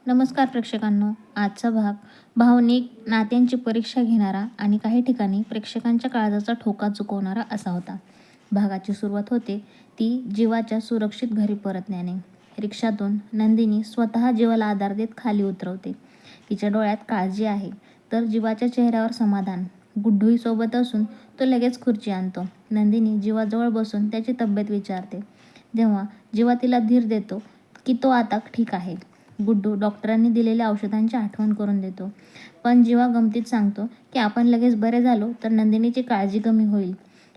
नमस्कार प्रेक्षकांनो. आजचा भाग भावनिक नात्यांची परीक्षा घेणारा आणि काही ठिकाणी प्रेक्षकांच्या काळजाचा ठोका चुकवणारा असा होता. भागाची सुरुवात होते ती जीवाच्या सुरक्षित घरी परतण्याने. रिक्षातून नंदिनी स्वतः जीवाला आधार देत खाली उतरवते. तिच्या डोळ्यात काळजी आहे तर जीवाच्या चेहऱ्यावर समाधान. गुड्डूही सोबत असून तो लगेच खुर्ची आणतो. नंदिनी जीवाजवळ बसून त्याची तब्येत विचारते. जेव्हा जीवा तिला धीर देतो की तो आता ठीक आहे. गुड्डू डॉक्टरांनी दिलेल्या औषधांची आठवण करून देतो. पण जीवा गमतीत सांगतो की आपण लगेच बरे झालो तर नंदिनीची काळजी कमी होईल.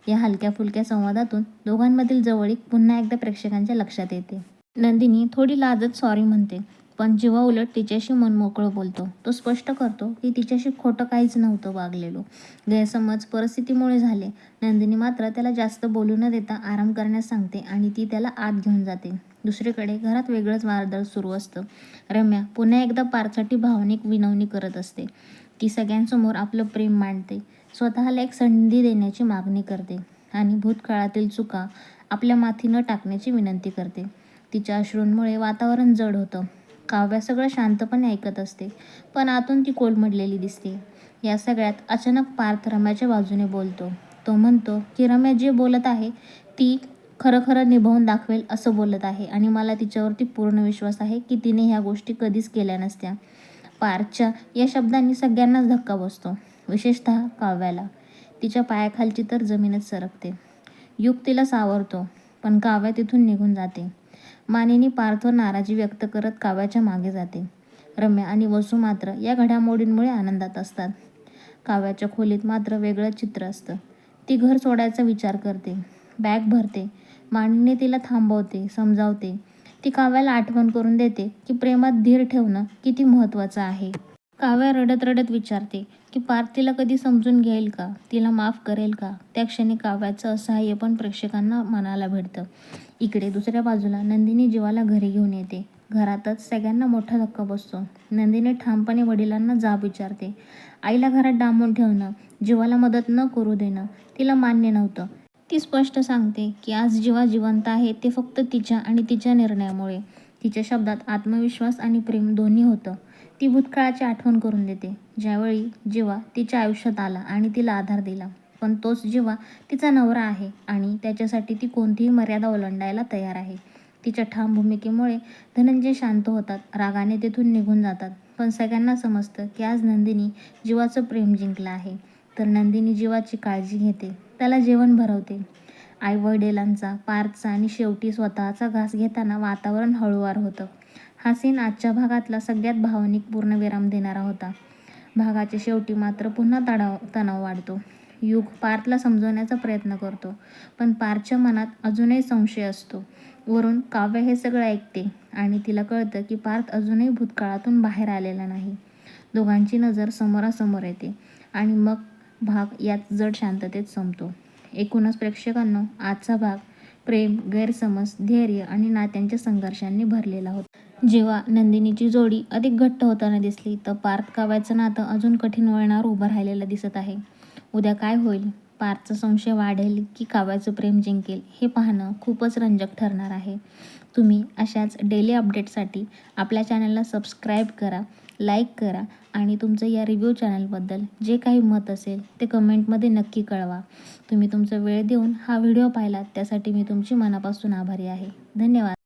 या हलक्या फुलक्या संवादातून दोघांमधील जवळीक पुन्हा एकदा प्रेक्षकांच्या लक्षात येते. नंदिनी थोडी लाजत सॉरी म्हणते, पण जीवा उलट तिच्याशी मनमोकळं बोलतो. तो स्पष्ट करतो की तिच्याशी खोटं काहीच नव्हतं वागलेलो. गैरसमज परिस्थितीमुळे झाले. नंदिनी मात्र त्याला जास्त बोलू न देता आराम करण्यास सांगते आणि ती त्याला आत घेऊन जाते. दुसरीकडे घरात वेगळंच वादळ सुरू असतं. रम्या पुन्हा एकदा पार्थसाठी भावनिक विनवणी करत असते. ती सगळ्यांसमोर आपलं प्रेम मांडते, स्वतःला एक संधी देण्याची मागणी करते आणि भूतकाळातील चुका आपल्या माथी न टाकण्याची विनंती करते. तिच्या अश्रूंमुळे वातावरण जड होतं. काव्या सगळं शांतपणे ऐकत असते, पण आतून ती कोलमडलेली दिसते. या सगळ्यात अचानक पार्थ रम्याच्या बाजूने बोलतो. तो म्हणतो की रम्या जे बोलत आहे ती खरं खरं निभावून दाखवेल असं बोलत आहे आणि मला तिच्यावरती पूर्ण विश्वास आहे की तिने ह्या गोष्टी कधीच केल्या नसत्या. पार्थच्या या शब्दांनी सगळ्यांनाच धक्का बसतो, विशेषतः काव्याला. तिच्या पायाखालची तर जमीनच सरकते. युग तिला सावरतो, पण काव्या तिथून निघून जाते. मानिनी पार्थवर नाराजी व्यक्त करत काव्याच्या मागे जाते. रम्या आणि वसू मात्र या घडामोडींमुळे आनंदात असतात. काव्याच्या खोलीत मात्र वेगळं चित्र असतं. ती घर सोडायचा विचार करते, बॅग भरते. मानिनी तिला थांबवते, समजावते. ती काव्याला आठवण करून देते की प्रेमात धीर ठेवणं किती महत्त्वाचं आहे. काव्या रडत रडत विचारते की पार्थ तिला कधी समजून घेईल का, तिला माफ करेल का. त्या क्षणी काव्याचं असहाय्य पण प्रेक्षकांना मनाला भिडतं. इकडे दुसऱ्या बाजूला नंदिनी जीवाला घरी घेऊन येते. घरातच सगळ्यांना मोठा धक्का बसतो. नंदिनी ठामपणे वडिलांना जाब विचारते. आईला घरात डांबून ठेवणं, जीवाला मदत न करू देणं तिला मान्य नव्हतं. ती स्पष्ट सांगते की आज जीवा जिवंत आहे ते फक्त तिच्या आणि तिच्या निर्णयामुळे. तिच्या शब्दात आत्मविश्वास आणि प्रेम दोन्ही होतं. ती भूतकाळाची आठवण करून देते, ज्यावेळी जीवा तिच्या आयुष्यात आला आणि तिला आधार दिला. पण तोच जीवा तिचा नवरा आहे आणि त्याच्यासाठी ती कोणतीही मर्यादा ओलांडायला तयार आहे. तिच्या ठाम भूमिकेमुळे धनंजय शांत होतात, रागाने तिथून निघून जातात. पण सगळ्यांना समजतं की आज नंदिनी जीवाचं प्रेम जिंकलं आहे. तर नंदिनी जीवाची काळजी घेते, त्याला जेवण भरवते. आईवडिलांचा, पार्थचा आणि शेवटी स्वतःचा घास घेताना वातावरण हळूवार होतं. हा सीन आजच्या भागातला सगळ्यात भावनिक पूर्णविराम देणारा होता. भागाच्या शेवटी मात्र पुन्हा तणाव वाढतो. युग पार्थला समजवण्याचा प्रयत्न करतो, पण पार्थच्या मनात अजूनही संशय असतो. वरून काव्य हे सगळं ऐकते आणि तिला कळतं की पार्थ अजूनही भूतकाळातून बाहेर आलेला नाही. दोघांची नजर समोरासमोर येते आणि मग भाग यात जड शांततेत संपतो. एकूणच प्रेक्षकांनो, आजचा भाग प्रेम, गैरसमज, धैर्य आणि नात्यांच्या संघर्षांनी भरलेला होता. जेव्हा नंदिनीची जोडी अधिक घट्ट होताना दिसली तर पार्थ काव्याचं नातं अजून कठीण वळणावर उभं राहिलेलं दिसत आहे. उद्या काय होईल? पार्थचा संशय वाढेल की काव्याचं प्रेम जिंकेल हे पाहणं खूपच रंजक ठरणार आहे. तुम्ही अशाच डेली अपडेटसाठी आपल्या चॅनलला सबस्क्राईब करा, लाईक करा आणि तुमचं या रिव्ह्यू चॅनलबद्दल जे काही मत असेल ते कमेंटमध्ये नक्की कळवा. तुम्ही तुमचा वेळ देऊन हा व्हिडिओ पाहिलात त्यासाठी मी तुमची मनापासून आभारी आहे. धन्यवाद.